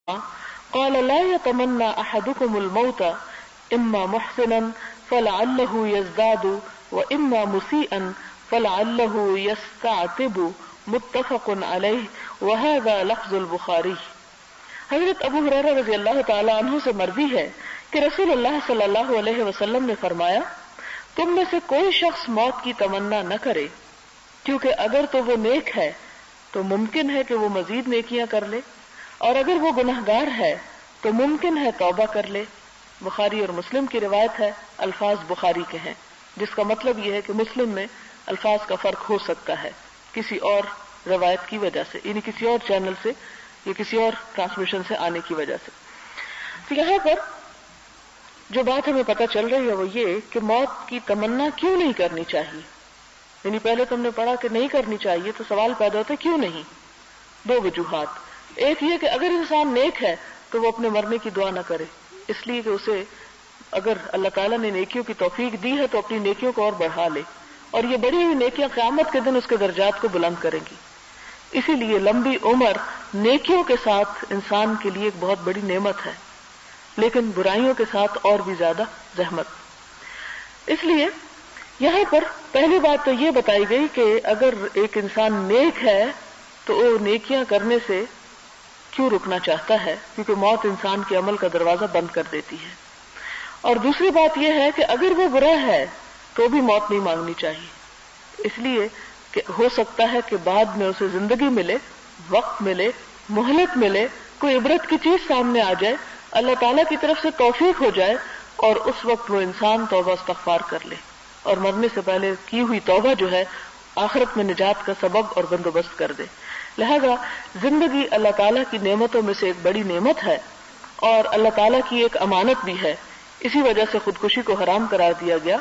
قال لا يتمنى أحدكم الموت إما محسنا فلعله يزداد وإما مسيئا فلعله يستعتب متفق عليه وهذا لفظ البخاری۔ حضرت ابو ہریرہ رضی اللہ تعالی عنہ سے مروی ہے کہ رسول اللہ صلی اللہ علیہ وسلم نے فرمایا، تم میں سے کوئی شخص موت کی تمنا نہ کرے، کیونکہ اگر تو وہ نیک ہے تو ممکن ہے کہ وہ مزید نیکیاں کر لے، اور اگر وہ گنہگار ہے تو ممکن ہے توبہ کر لے۔ بخاری اور مسلم کی روایت ہے، الفاظ بخاری کے ہیں، جس کا مطلب یہ ہے کہ مسلم میں الفاظ کا فرق ہو سکتا ہے کسی اور روایت کی وجہ سے، یعنی کسی اور چینل سے یا کسی اور ٹرانسمیشن سے آنے کی وجہ سے۔ تو یہاں پر جو بات ہمیں پتہ چل رہی ہے وہ یہ کہ موت کی تمنا کیوں نہیں کرنی چاہیے، یعنی پہلے تم نے پڑھا کہ نہیں کرنی چاہیے، تو سوال پیدا ہوتا ہے کیوں نہیں؟ دو وجوہات۔ ایک یہ کہ اگر انسان نیک ہے تو وہ اپنے مرنے کی دعا نہ کرے، اس لیے کہ اسے اگر اللہ تعالیٰ نے نیکیوں کی توفیق دی ہے تو اپنی نیکیوں کو اور بڑھا لے، اور یہ بڑی ہوئی نیکیاں قیامت کے دن اس کے درجات کو بلند کریں گی۔ اسی لیے لمبی عمر نیکیوں کے ساتھ انسان کے لیے ایک بہت بڑی نعمت ہے، لیکن برائیوں کے ساتھ اور بھی زیادہ زحمت۔ اس لیے یہاں پر پہلی بات تو یہ بتائی گئی کہ اگر ایک انسان نیک ہے تو وہ نیکیاں کرنے سے کیوں رکنا چاہتا ہے، کیونکہ موت انسان کے عمل کا دروازہ بند کر دیتی ہے۔ اور دوسری بات یہ ہے کہ اگر وہ برا ہے تو بھی موت نہیں مانگنی چاہیے، اس لیے کہ ہو سکتا ہے کہ بعد میں اسے زندگی ملے، وقت ملے، مہلت ملے، کوئی عبرت کی چیز سامنے آ جائے، اللہ تعالیٰ کی طرف سے توفیق ہو جائے، اور اس وقت وہ انسان توبہ استغفار کر لے اور مرنے سے پہلے کی ہوئی توبہ جو ہے آخرت میں نجات کا سبب اور بندوبست کر دے۔ لہذا زندگی اللہ تعالیٰ کی نعمتوں میں سے ایک بڑی نعمت ہے اور اللہ تعالیٰ کی ایک امانت بھی ہے، اسی وجہ سے خودکشی کو حرام قرار دیا گیا،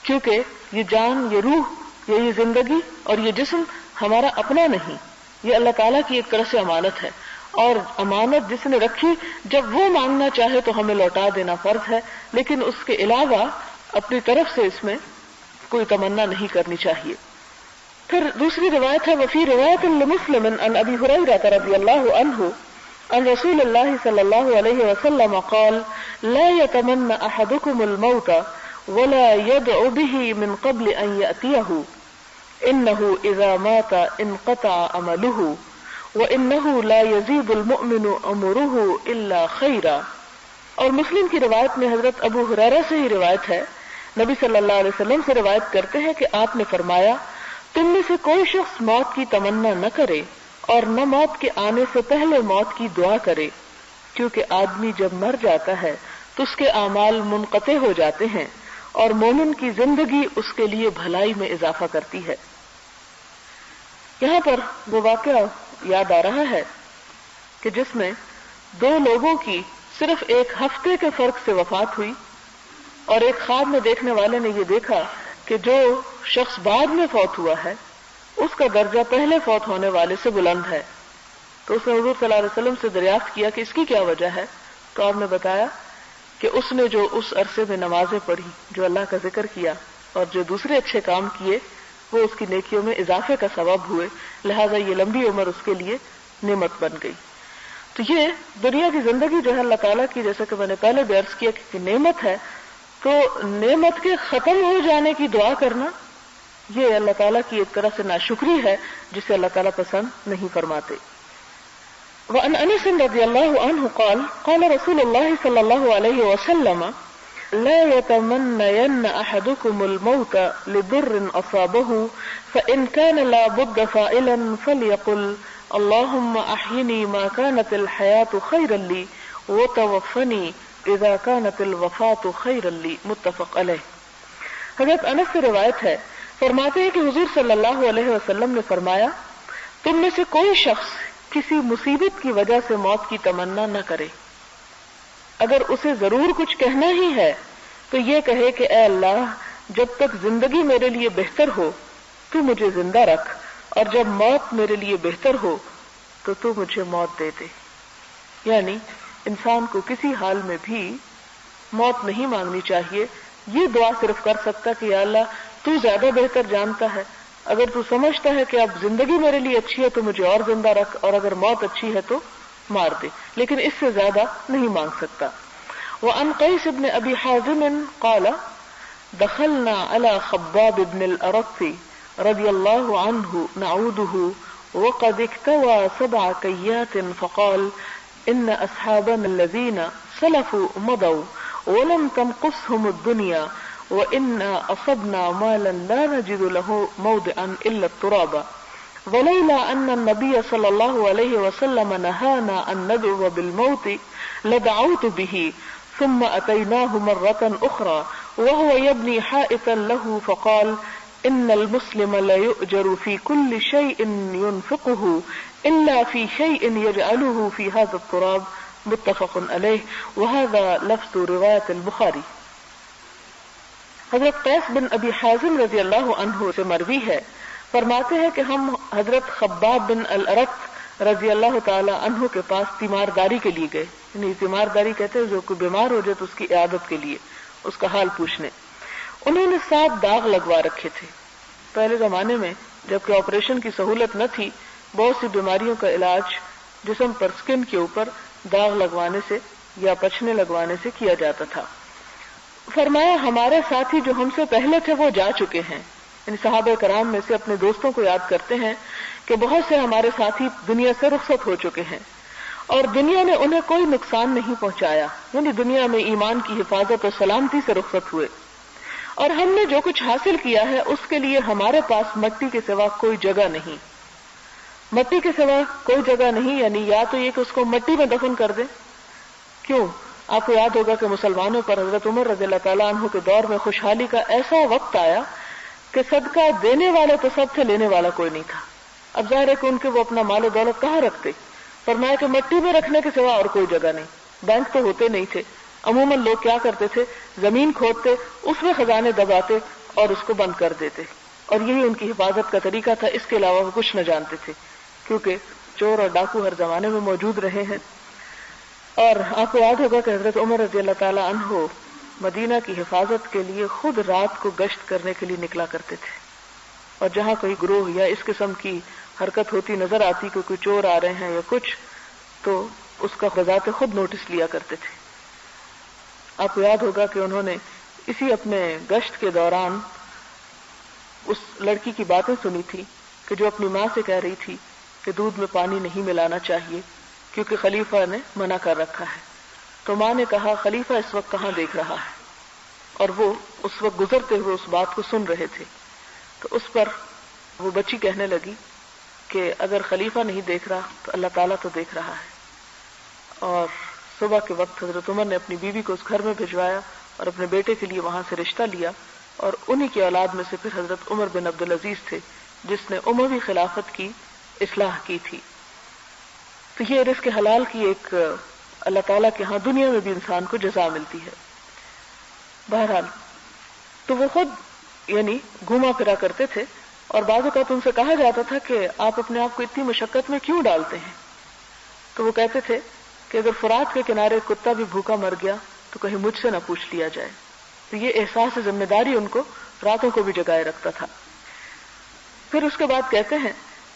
کیونکہ یہ جان، یہ روح، یہ زندگی اور یہ جسم ہمارا اپنا نہیں، یہ اللہ تعالیٰ کی ایک طرح سے امانت ہے، اور امانت جس نے رکھی جب وہ مانگنا چاہے تو ہمیں لوٹا دینا فرض ہے، لیکن اس کے علاوہ اپنی طرف سے اس میں کوئی تمنا نہیں کرنی چاہیے۔ پھر دوسری روایت ہے، وفی روایت لمسلم عن ابی ہریرہ رضی اللہ عنہ عن رسول اللہ صلی اللہ علیہ وسلم قال لا يتمنى احدكم الموت ولا يدعو به من قبل ان يأتيه انه اذا مات انقطع عمله وانه لا يزيد المؤمن عمره الا خيرا۔ اور مسلم کی روایت میں حضرت ابو ہریرہ سے ہی روایت ہے، نبی صلی اللہ علیہ وسلم سے روایت کرتے ہیں کہ آپ نے فرمایا، تم میں سے کوئی شخص موت کی تمنا نہ کرے اور نہ موت کے آنے سے پہلے موت کی دعا کرے، کیونکہ آدمی جب مر جاتا ہے تو اس کے اعمال منقطع ہو جاتے ہیں اور مومن کی زندگی اس کے لیے بھلائی میں اضافہ کرتی ہے۔ یہاں پر وہ واقعہ یاد آ رہا ہے کہ جس میں دو لوگوں کی صرف ایک ہفتے کے فرق سے وفات ہوئی، اور ایک خواب میں دیکھنے والے نے یہ دیکھا کہ جو شخص بعد میں فوت ہوا ہے اس کا درجہ پہلے فوت ہونے والے سے بلند ہے، تو اس نے حضور صلی اللہ علیہ وسلم سے دریافت کیا کہ اس کی کیا وجہ ہے، تو آپ نے بتایا کہ اس نے جو اس عرصے میں نمازیں پڑھی، جو اللہ کا ذکر کیا اور جو دوسرے اچھے کام کیے، وہ اس کی نیکیوں میں اضافے کا سبب ہوئے، لہذا یہ لمبی عمر اس کے لیے نعمت بن گئی۔ تو یہ دنیا کی زندگی جو ہے اللہ تعالیٰ کی، جیسا کہ میں نے پہلے بھی عرض کیا کہ نعمت ہے، تو نعمت کے ختم ہو جانے کی دعا کرنا یہ اللہ تعالیٰ کی ایک طرح سے ناشکری ہے جسے اللہ تعالیٰ پسند نہیں فرماتے۔ وعن انس رضی اللہ عنہ قال قال رسول اللہ صلی اللہ علیہ وسلم لا يتمنين احدكم الموت لضر اصابه فان كان لا بد فاعلا فليقل اللهم احيني ما كانت الحياة خيرا لي وتوفني اذا كانت الوفاة خيرا لي متفق علیہ۔ حضرت انس سے روایت ہے، فرماتے ہیں کہ حضور صلی اللہ علیہ وسلم نے فرمایا، تم میں سے کوئی شخص کسی مصیبت کی وجہ سے موت کی تمنا نہ کرے، اگر اسے ضرور کچھ کہنا ہی ہے تو یہ کہے کہ اے اللہ، جب تک زندگی میرے لیے بہتر ہو تو مجھے زندہ رکھ، اور جب موت میرے لیے بہتر ہو تو مجھے موت دے دے۔ یعنی انسان کو کسی حال میں بھی موت نہیں مانگنی چاہیے، یہ دعا صرف کر سکتا کہ یا اللہ تو زیادہ بہتر جانتا ہے، اگر تو سمجھتا ہے کہ اب زندگی میرے لیے اچھی ہے تو مجھے اور زندہ رکھ، اور اگر موت اچھی ہے تو مار دے، لیکن اس سے زیادہ نہیں مانگ سکتا۔ وعن قیس بن ابی حازم قال دخلنا على خباب بن الأرط رضي الله عنه نعوده وقد اكتوى 7 كيات فقال إن أصحابنا الذين سلفوا مضوا ولم تنقصهم الدنيا وإنا أصبنا مالا لا نجد له موضعا إلا التراب ولولا أن النبي صلى الله عليه وسلم نهانا أن ندعو بالموت لدعوت به ثم أتيناه مرة أخرى وهو يبني حائطا له فقال إن المسلم لا يؤجر في كل شيء ينفقه إلا في شيء يجعله في هذا التراب متفق عليه وهذا لفظ روایت البخاری۔ حضرت قیس بن ابی حازم رضی اللہ عنہ سے مروی ہے، فرماتے ہیں کہ ہم حضرت خباب بن الارت رضی اللہ تعالی عنہ کے پاس تیمارداری کے لیے گئے، یعنی تیمارداری کہتے ہیں جو کوئی بیمار ہو جائے تو اس کی عیادت کے لیے، اس کا حال پوچھنے۔ انہوں نے 7 داغ لگوا رکھے تھے۔ پہلے زمانے میں جبکہ آپریشن کی سہولت نہ تھی، بہت سی بیماریوں کا علاج جسم پر سکن کے اوپر داغ لگوانے سے یا پچھنے لگوانے سے کیا جاتا تھا۔ فرمایا ہمارے ساتھی جو ہم سے پہلے تھے وہ جا چکے ہیں، یعنی صحابہ کرام میں سے اپنے دوستوں کو یاد کرتے ہیں کہ بہت سے ہمارے ساتھی دنیا سے رخصت ہو چکے ہیں اور دنیا نے انہیں کوئی نقصان نہیں پہنچایا، یعنی دنیا میں ایمان کی حفاظت اور سلامتی سے رخصت ہوئے، اور ہم نے جو کچھ حاصل کیا ہے اس کے لیے ہمارے پاس مٹی کے سوا کوئی جگہ نہیں۔ مٹی کے سوا کوئی جگہ نہیں یعنی یا تو یہ کہ اس کو مٹی میں دفن کر دیں۔ کیوں؟ آپ کو یاد ہوگا کہ مسلمانوں پر حضرت عمر رضی اللہ تعالیٰ عنہ کے دور میں خوشحالی کا ایسا وقت آیا کہ صدقہ دینے والے تو سب تھے، لینے والا کوئی نہیں تھا۔ اب ظاہر ہے کہ ان کے وہ اپنا مال و دولت کہاں رکھتے؟ فرمایا کہ مٹی میں رکھنے کے سوا اور کوئی جگہ نہیں۔ بینک تو ہوتے نہیں تھے، عموماً لوگ کیا کرتے تھے، زمین کھودتے، اس میں خزانے دباتے اور اس کو بند کر دیتے، اور یہی ان کی حفاظت کا طریقہ تھا، اس کے علاوہ وہ کچھ نہ جانتے تھے، کیونکہ چور اور ڈاکو ہر زمانے میں موجود رہے ہیں۔ اور آپ کو یاد ہوگا کہ حضرت عمر رضی اللہ تعالی عنہ مدینہ کی حفاظت کے لیے خود رات کو گشت کرنے کے لیے نکلا کرتے تھے، اور جہاں کوئی گروہ یا اس قسم کی حرکت ہوتی نظر آتی کہ کوئی چور آ رہے ہیں یا کچھ، تو اس کا بذات خود نوٹس لیا کرتے تھے۔ آپ کو یاد ہوگا کہ انہوں نے اسی اپنے گشت کے دوران اس لڑکی کی باتیں سنی تھی کہ جو اپنی ماں سے کہہ رہی تھی کہ دودھ میں پانی نہیں ملانا چاہیے کیونکہ خلیفہ نے منع کر رکھا ہے۔ تو ماں نے کہا خلیفہ اس وقت کہاں دیکھ رہا ہے، اور وہ اس وقت گزرتے ہوئے اس بات کو سن رہے تھے۔ تو اس پر وہ بچی کہنے لگی کہ اگر خلیفہ نہیں دیکھ رہا تو اللہ تعالیٰ تو دیکھ رہا ہے۔ اور صبح کے وقت حضرت عمر نے اپنی بیوی کو اس گھر میں بھجوایا اور اپنے بیٹے کے لیے وہاں سے رشتہ لیا، اور انہی کی اولاد میں سے پھر حضرت عمر بن عبدالعزیز تھے جس نے اموی خلافت کی اصلاح کی تھی۔ تو یہ رزق حلال کی ایک اللہ تعالیٰ کے ہاں دنیا میں بھی انسان کو جزا ملتی ہے۔ بہرحال تو وہ خود یعنی گھوما پھرا کرتے تھے، اور بعض اوقات ان سے کہا جاتا تھا کہ آپ اپنے آپ کو اتنی مشقت میں کیوں ڈالتے ہیں؟ تو وہ کہتے تھے کہ اگر فرات کے کنارے کتا بھی بھوکا مر گیا تو کہیں مجھ سے نہ پوچھ لیا جائے۔ تو یہ احساس ذمہ داری ان کو راتوں کو بھی جگائے رکھتا تھا۔ پھر اس کے بعد کہتے ہیں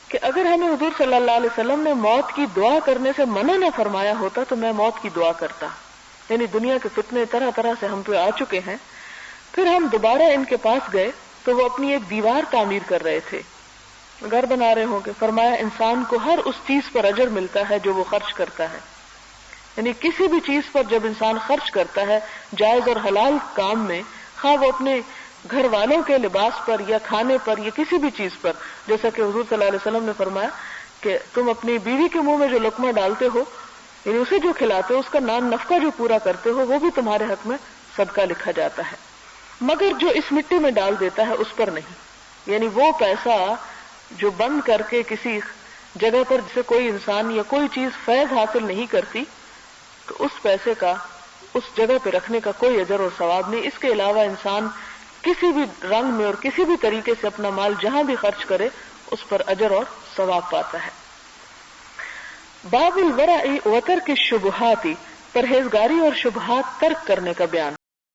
کہ اگر ہمیں حضور صلی اللہ علیہ وسلم نے موت کی دعا کرنے سے منع نہ فرمایا ہوتا تو میں موت کی دعا کرتا، یعنی دنیا کے فتنے طرح طرح سے ہم پہ آ چکے ہیں۔ پھر ہم دوبارہ ان کے پاس گئے تو وہ اپنی ایک دیوار تعمیر کر رہے تھے، گھر بنا رہے ہوں گے۔ فرمایا انسان کو ہر اس چیز پر اجر ملتا ہے جو وہ خرچ کرتا ہے، یعنی کسی بھی چیز پر جب انسان خرچ کرتا ہے جائز اور حلال کام میں، خواہ وہ اپنے گھر والوں کے لباس پر یا کھانے پر یا کسی بھی چیز پر، جیسا کہ حضور صلی اللہ علیہ وسلم نے فرمایا کہ تم اپنی بیوی کے منہ میں جو لقمہ ڈالتے ہو، یعنی اسے جو کھلاتے ہو، اس کا نان نفقہ جو پورا کرتے ہو، وہ بھی تمہارے حق میں صدقہ لکھا جاتا ہے، مگر جو اس مٹی میں ڈال دیتا ہے اس پر نہیں۔ یعنی وہ پیسہ جو بند کر کے کسی جگہ پر جسے کوئی انسان یا کوئی چیز فیض حاصل نہیں کرتی، تو اس پیسے کا اس جگہ پہ رکھنے کا کوئی اجر اور ثواب نہیں۔ اس کے علاوہ انسان کسی بھی رنگ میں اور کسی بھی طریقے سے اپنا مال جہاں بھی خرچ کرے اس پر اجر اور ثواب پاتا ہے۔ باب الورع وترک الشبہات، پرہیزگاری اور شبہات ترک کرنے کا بیان۔